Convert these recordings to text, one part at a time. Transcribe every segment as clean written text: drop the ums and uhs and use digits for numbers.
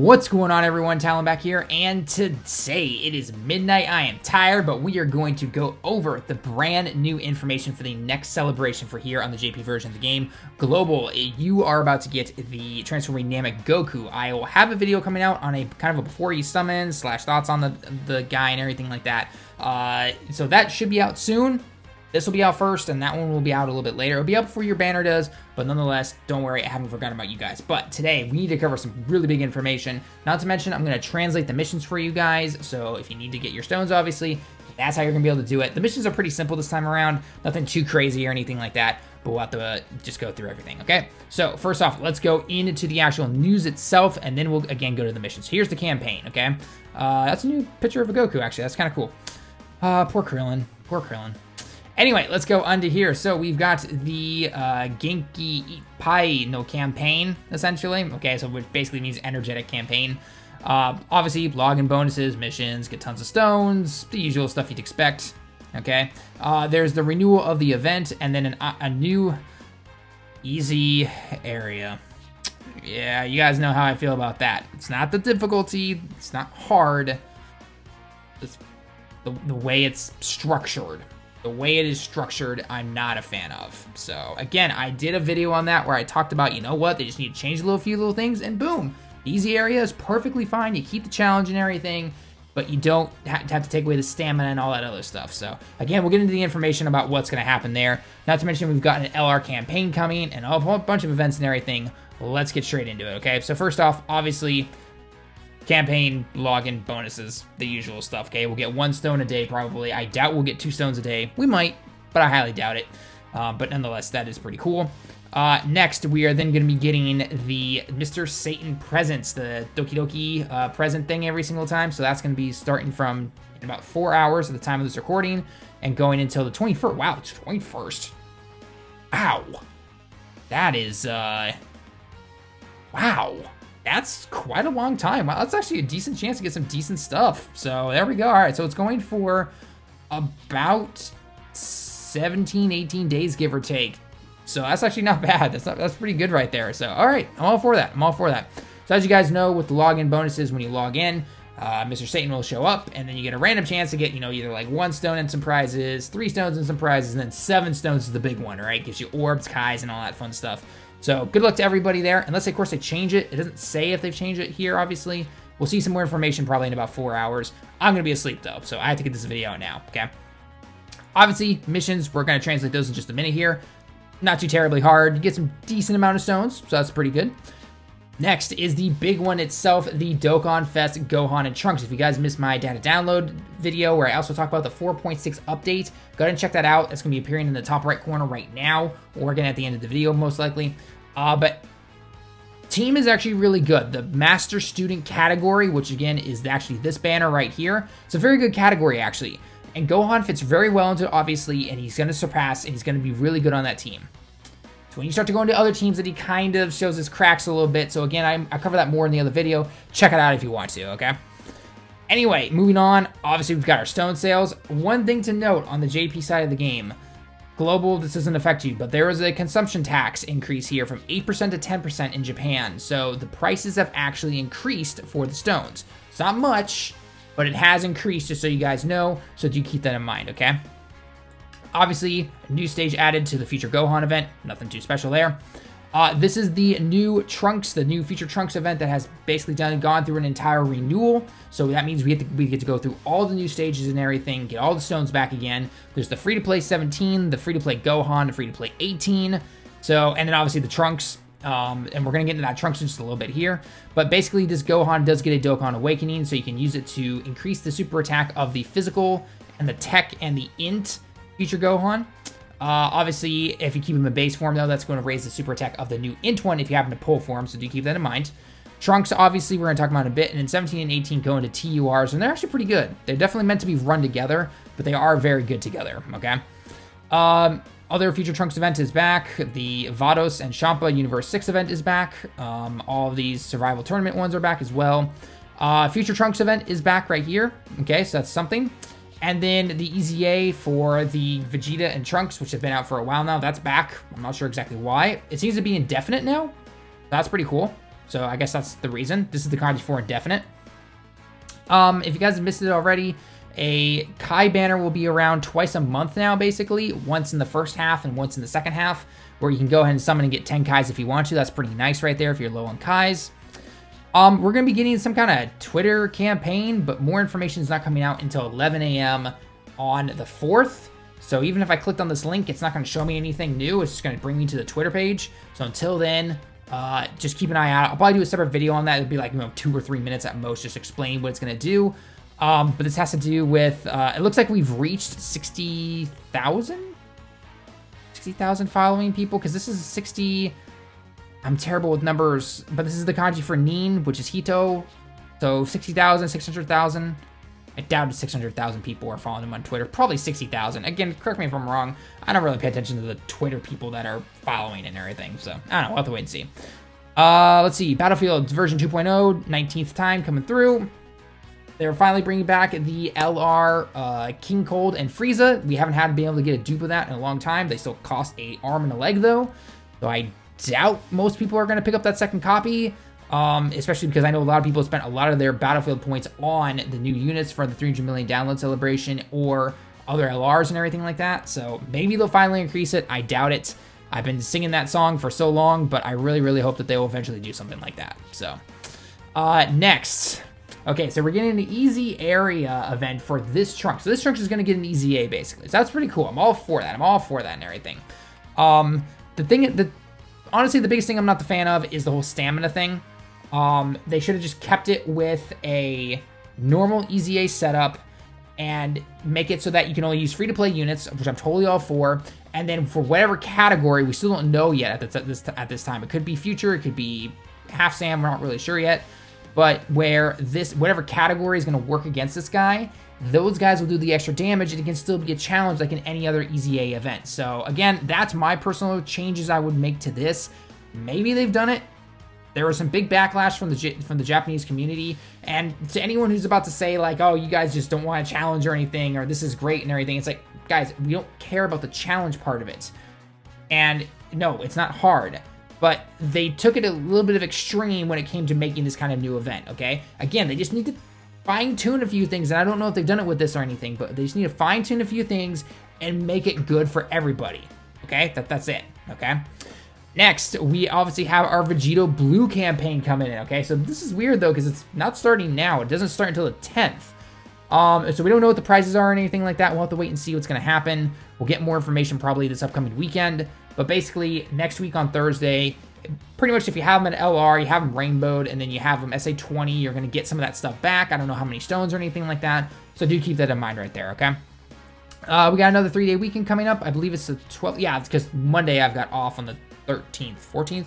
What's going on, everyone? Talon back here, and today it is midnight. I am tired, but we are going to go over the brand new information for the next celebration for here on the JP version of the game. Global, you are about to get the Transforming Namek Goku. I will have a video coming out on a kind of a before he summons / thoughts on the guy and everything like that. So that should be out soon. This will be out first, and that one will be out a little bit later. It'll be up before your banner does, but nonetheless, don't worry, I haven't forgotten about you guys. But today, we need to cover some really big information. Not to mention, I'm going to translate the missions for you guys, so if you need to get your stones, obviously, that's how you're going to be able to do it. The missions are pretty simple this time around. Nothing too crazy or anything like that, but we'll have to just go through everything, okay? So, first off, let's go into the actual news itself, and then we'll, again, go to the missions. Here's the campaign, okay? That's a new picture of a Goku, actually. That's kind of cool. Poor Krillin. Poor Krillin. Anyway, let's go under here. So we've got the Genki Ippai no campaign, essentially. Okay, so which basically means energetic campaign. Obviously, login bonuses, missions, get tons of stones, the usual stuff you'd expect. Okay, there's the renewal of the event, and then a new easy area. Yeah, you guys know how I feel about that. It's not the difficulty, it's not hard. It's the way it's structured. The way it is structured, I'm not a fan of. So, again, I did a video on that where I talked about, you know what, they just need to change a few little things, and boom, easy area is perfectly fine. You keep the challenge and everything, but you don't have to take away the stamina and all that other stuff. So, again, we'll get into the information about what's going to happen there. Not to mention, we've got an LR campaign coming and a whole bunch of events and everything. Let's get straight into it, okay? So, first off, obviously, campaign login bonuses, the usual stuff. Okay, we'll get 1 stone a day probably. I doubt we'll get 2 stones a day. We might, but I highly doubt it. But nonetheless, that is pretty cool. Next, we are then going to be getting the Mr. Satan presents, the Doki Doki present thing every single time. So that's going to be starting from in about 4 hours at the time of this recording and going until the 21st. Wow, it's 21st. Wow, that is wow. That's quite a long time. Wow, that's actually a decent chance to get some decent stuff. So there we go. All right, so it's going for about 17, 18 days, give or take. So that's actually not bad. That's pretty good right there. So, all right, I'm all for that. I'm all for that. So as you guys know, with the login bonuses, when you log in, Mr. Satan will show up, and then you get a random chance to get, either like 1 stone and some prizes, 3 stones and some prizes, and then 7 stones is the big one, right? Gives you orbs, kais, and all that fun stuff. So good luck to everybody there. Unless, of course, they change it. It doesn't say if they've changed it here, obviously. We'll see some more information probably in about 4 hours. I'm going to be asleep, though, so I have to get this video out now, okay? Obviously, missions, we're going to translate those in just a minute here. Not too terribly hard. You get some decent amount of stones, so that's pretty good. Next is the big one itself, the Dokkan Fest Gohan and Trunks. If you guys missed my data download video where I also talk about the 4.6 update, go ahead and check that out. It's going to be appearing in the top right corner right now, or again at the end of the video most likely. But team is actually really good. The Master Student category, which again is actually this banner right here, it's a very good category actually. And Gohan fits very well into it, obviously, and he's going to surpass, and he's going to be really good on that team. So when you start to go into other teams, that he kind of shows his cracks a little bit. So again, I cover that more in the other video. Check it out if you want to, okay? Anyway, moving on. Obviously, we've got our stone sales. One thing to note on the JP side of the game, global, this doesn't affect you, but there is a consumption tax increase here from 8% to 10% in Japan. So the prices have actually increased for the stones. It's not much, but it has increased, just so you guys know. So do keep that in mind, okay? Obviously, new stage added to the Future Gohan event. Nothing too special there. This is the new Trunks, the new Future Trunks event that has basically gone through an entire renewal. So that means we get to go through all the new stages and everything, get all the stones back again. There's the free-to-play 17, the free-to-play Gohan, the free-to-play 18. So, and then obviously the Trunks, and we're going to get into that Trunks in just a little bit here. But basically, this Gohan does get a Dokkan Awakening, so you can use it to increase the super attack of the physical and the tech and the int Future Gohan. Obviously, if you keep him in base form, though, that's going to raise the super attack of the new int one if you happen to pull form, so do keep that in mind. Trunks, obviously, we're going to talk about in a bit, and then 17 and 18 go into TURs, and they're actually pretty good. They're definitely meant to be run together, but they are very good together, okay? Other Future Trunks event is back. The Vados and Champa Universe 6 event is back. All of these Survival Tournament ones are back as well. Future Trunks event is back right here, okay, so that's something. And then the EZA for the Vegeta and Trunks, which have been out for a while now, that's back. I'm not sure exactly why. It seems to be indefinite now. That's pretty cool. So I guess that's the reason. This is the kanji for indefinite. If you guys have missed it already, a Kai banner will be around twice a month now, basically. Once in the first half and once in the second half, where you can go ahead and summon and get 10 Kais if you want to. That's pretty nice right there if you're low on Kais. We're going to be getting some kind of Twitter campaign, but more information is not coming out until 11 a.m. on the 4th. So even if I clicked on this link, it's not going to show me anything new. It's just going to bring me to the Twitter page. So until then, just keep an eye out. I'll probably do a separate video on that. It'll be like, 2 or 3 minutes at most, just explaining what it's going to do. But this has to do with, it looks like we've reached 60,000 following people, because this is 60, I'm terrible with numbers, but this is the kanji for Nin, which is Hito. So 60,000, 600,000. I doubt 600,000 people are following him on Twitter. Probably 60,000. Again, correct me if I'm wrong. I don't really pay attention to the Twitter people that are following and everything. So, I don't know. We'll have to wait and see. Let's see. Battlefield version 2.0, 19th time coming through. They're finally bringing back the LR, King Cold, and Frieza. We haven't been able to get a dupe of that in a long time. They still cost an arm and a leg, though. So, I doubt most people are going to pick up that second copy. Especially because I know a lot of people spent a lot of their Battlefield points on the new units for the 300 million download celebration or other LRs and everything like that. So maybe they'll finally increase it. I doubt it. I've been singing that song for so long, but I really, really hope that they will eventually do something like that. So, next. Okay, so we're getting an easy area event for this Trunks. So this Trunks is going to get an EZA, basically. So that's pretty cool. I'm all for that. And everything. Honestly, the biggest thing I'm not the fan of is the whole stamina thing. They should have just kept it with a normal EZA setup and make it so that you can only use free-to-play units, which I'm totally all for. And then for whatever category, we still don't know yet at this time. It could be future, it could be half Sam, we're not really sure yet. But where whatever category is going to work against this guy, those guys will do the extra damage, and it can still be a challenge like in any other EZA event. So again, that's my personal changes I would make to this. Maybe they've done it. There was some big backlash from the Japanese community, and to anyone who's about to say like, oh, you guys just don't want a challenge or anything, or this is great and everything, it's like, guys, we don't care about the challenge part of it. And no, it's not hard, but they took it a little bit of extreme when it came to making this kind of new event, okay? Again, they just need to fine-tune a few things, and I don't know if they've done it with this or anything, but they just need to fine-tune a few things and make it good for everybody, okay? That's it, okay? Next, we obviously have our Vegito Blue campaign coming in, okay? So this is weird, though, because it's not starting now. It doesn't start until the 10th. So we don't know what the prizes are or anything like that. We'll have to wait and see what's going to happen. We'll get more information probably this upcoming weekend. But basically, next week on Thursday, pretty much if you have them at LR, you have them rainbowed, and then you have them SA20, you're going to get some of that stuff back. I don't know how many stones or anything like that. So do keep that in mind right there, okay? We got another 3-day weekend coming up. I believe it's the 12th. Yeah, it's because Monday I've got off on the 13th, 14th?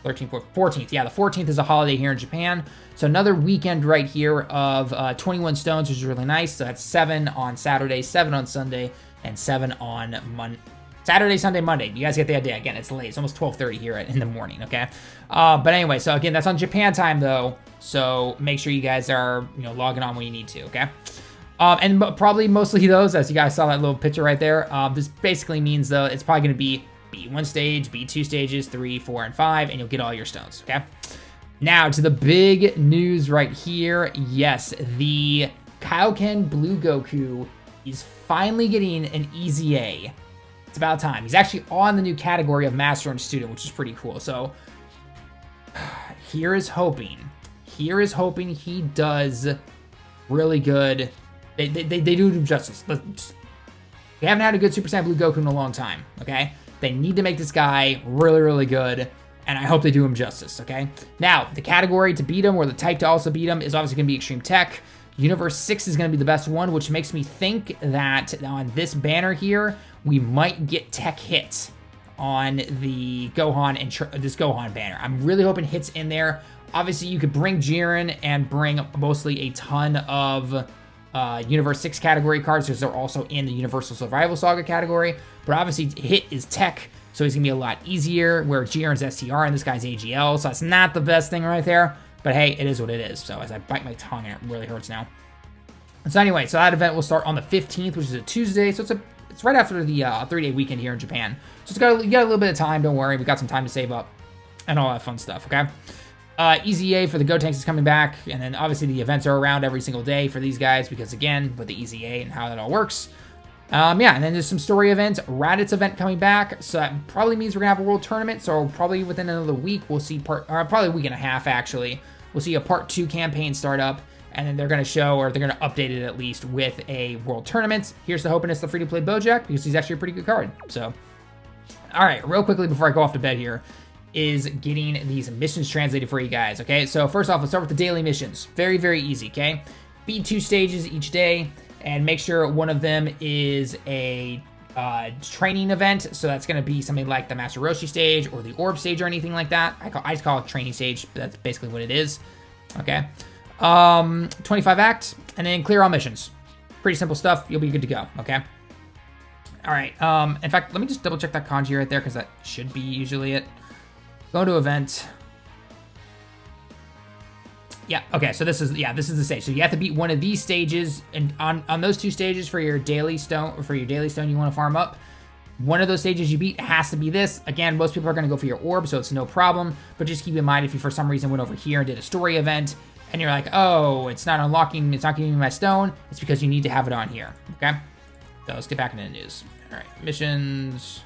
13th, 14th. Yeah, the 14th is a holiday here in Japan. So another weekend right here of 21 stones, which is really nice. So that's 7 on Saturday, 7 on Sunday, and 7 on Saturday, Sunday, Monday. You guys get the idea. Again, it's late. It's almost 12:30 here in the morning, okay? But anyway, so again, that's on Japan time, though. So make sure you guys are, logging on when you need to, okay? And probably mostly those, as you guys saw that little picture right there. This basically means, though, it's probably going to be B1 stage, B2 stages, 3, 4, and 5, and you'll get all your stones, okay? Now, to the big news right here. Yes, the Kaioken Blue Goku is finally getting an EZA. It's about time. He's actually on the new category of Master and Student, which is pretty cool. So, here is hoping he does really good. They do him justice. We haven't had a good Super Saiyan Blue Goku in a long time, okay? They need to make this guy really, really good, and I hope they do him justice, okay? Now, the category to beat him, or the type to also beat him, is obviously going to be Extreme Tech. Universe 6 is going to be the best one, which makes me think that on this banner here, we might get Tech hits on the Gohan and this Gohan banner. I'm really hoping hits in there. Obviously, you could bring Jiren and bring mostly a ton of Universe 6 category cards, because they're also in the Universal Survival Saga category. But obviously, hit is Tech, so he's going to be a lot easier, where Jiren's STR and this guy's AGL, so that's not the best thing right there. But hey, it is what it is. So as I bite my tongue, and it really hurts now. So anyway, so that event will start on the 15th, which is a Tuesday. So it's right after the 3-day weekend here in Japan. So you got a little bit of time. Don't worry, we got some time to save up. and all that fun stuff, okay? EZA for the Gotenks is coming back, and then obviously the events are around every single day for these guys because, again, with the EZA and how that all works. Yeah, and then there's some story events. Raditz event coming back, so that probably means we're going to have a world tournament, so probably within another week we'll see probably a week and a half, actually. We'll see a Part 2 campaign start up, and then they're going to show, or they're going to update it at least, with a world tournament. Here's the hoping it's the free-to-play Bojack, because he's actually a pretty good card, so. All right, real quickly before I go off to bed here, is getting these missions translated for you guys, okay? So first off, let's start with the daily missions. Very, very easy, okay? Beat 2 stages each day, and make sure one of them is a training event. So that's going to be something like the Master Roshi stage or the Orb stage or anything like that. I just call it training stage, but that's basically what it is, okay? 25 act, and then clear all missions. Pretty simple stuff. You'll be good to go, okay? All right. In fact, let me just double check that kanji right there because that should be usually it. Go to event. Yeah, okay, so this is the stage. So you have to beat one of these stages, and on those 2 stages for your daily stone you want to farm up. One of those stages you beat has to be this. Again, most people are going to go for your orb, so it's no problem. But just keep in mind if you for some reason went over here and did a story event, and you're like, oh, it's not unlocking, it's not giving me my stone, it's because you need to have it on here, okay? So let's get back into the news. All right, missions.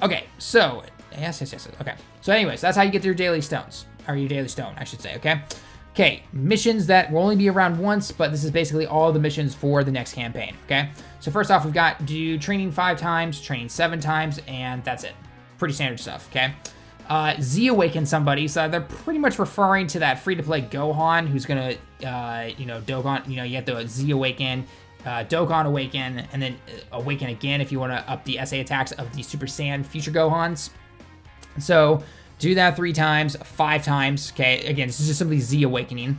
Okay, so yes. Okay. So anyways, that's how you get your daily stones, or your daily stone, I should say, okay? Okay, missions that will only be around once, but this is basically all the missions for the next campaign, okay? So first off, we've got do training 5 times, training 7 times, and that's it. Pretty standard stuff, okay? Z awaken somebody, so they're pretty much referring to that free-to-play Gohan, who's gonna, Dokkan, you have to Z awaken, Dokkan awaken, and then awaken again if you want to up the SA attacks of the Super Saiyan future Gohans. So do that 3 times, 5 times, okay? Again, this is just simply Z awakening.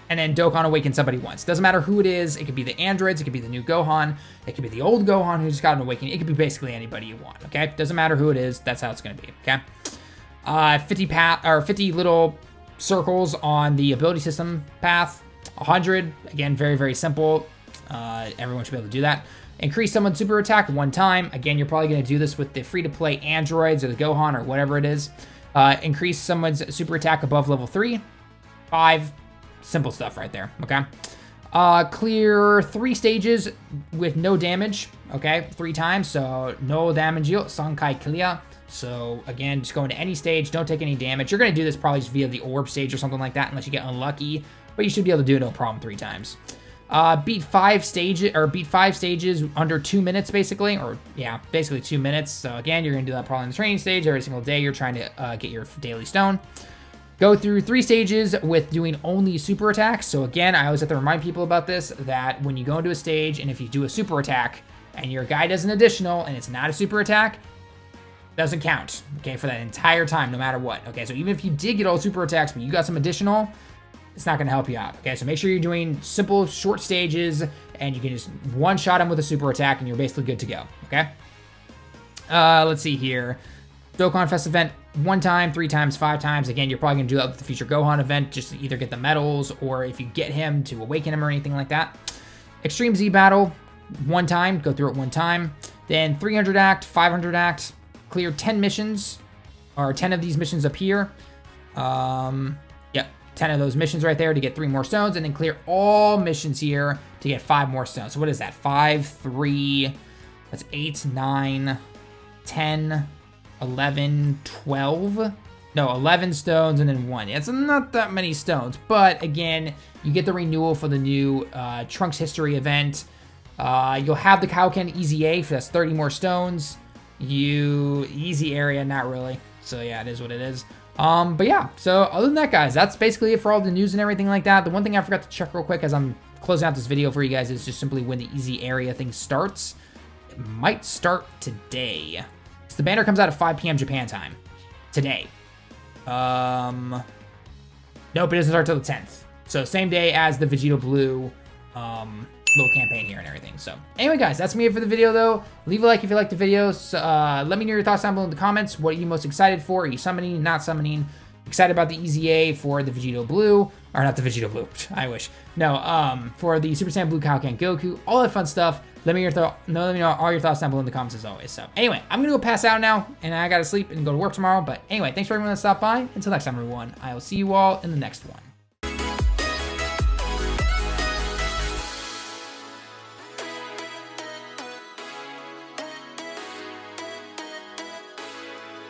And then Dokkan awaken somebody once. Doesn't matter who it is. It could be the androids. It could be the new Gohan. It could be the old Gohan who just got an awakening. It could be basically anybody you want, okay? Doesn't matter who it is. That's how it's going to be, okay? 50 little circles on the ability system path. 100. Again, very, very simple. Everyone should be able to do that. Increase someone's super attack 1 time. Again, you're probably going to do this with the free-to-play androids or the Gohan or whatever it is. Increase someone's super attack above level 3. 5. Simple stuff right there, okay? Clear 3 stages with no damage, okay? 3 times, so no damage, Sankai clear. So again, just go into any stage, don't take any damage. You're going to do this probably just via the orb stage or something like that unless you get unlucky, but you should be able to do it no problem 3 times. Beat 5 stages under 2 minutes, basically, or yeah, basically 2 minutes. So again, you're gonna do that probably in the training stage every single day. You're trying to get your daily stone. Go through 3 stages with doing only super attacks. So again, I always have to remind people about this, that when you go into a stage and if you do a super attack and your guy does an additional and it's not a super attack, doesn't count, okay, for that entire time, no matter what. Okay, so even if you did get all super attacks, but you got some additional, it's not going to help you out, okay? So make sure you're doing simple, short stages, and you can just one-shot him with a super attack, and you're basically good to go, okay? Let's see here. Dokkan Fest event 1 time, 3 times, 5 times. Again, you're probably going to do that with the future Gohan event, just to either get the medals, or if you get him to awaken him or anything like that. Extreme Z battle 1 time, go through it 1 time. Then 300 act, 500 act, clear 10 missions, or 10 of these missions up here. 10 of those missions right there to get 3 more stones, and then clear all missions here to get 5 more stones. So what is that? 5, 3, that's 8, 9, 10, 11, 12. No, 11 stones and then 1. It's not that many stones, but again, you get the renewal for the new Trunks history event. You'll have the Kaioken EZA, for that's 30 more stones. Easy area, not really. So yeah, it is what it is. But yeah, so other than that, guys, that's basically it for all the news and everything like that. The one thing I forgot to check real quick as I'm closing out this video for you guys is just simply when the easy area thing starts. It might start today. So the banner comes out at 5 p.m. Japan time. Today. Nope, it doesn't start till the 10th. So same day as the Vegeta Blue, little campaign here and everything. So anyway, guys, that's me for the video though. Leave a like if you liked the video. Let me know your thoughts down below in the comments. What are you most excited for? Are you summoning, not summoning? Excited about the EZA for the Vegito Blue, or not the Vegito Blue, I wish. No, for the Super Saiyan Blue Kaioken Goku, all that fun stuff. Let me know all your thoughts down below in the comments as always. So anyway, I'm gonna go pass out now, and I gotta sleep and go to work tomorrow. But anyway, thanks for everyone that stopped by. Until next time, everyone, I will see you all in the next one.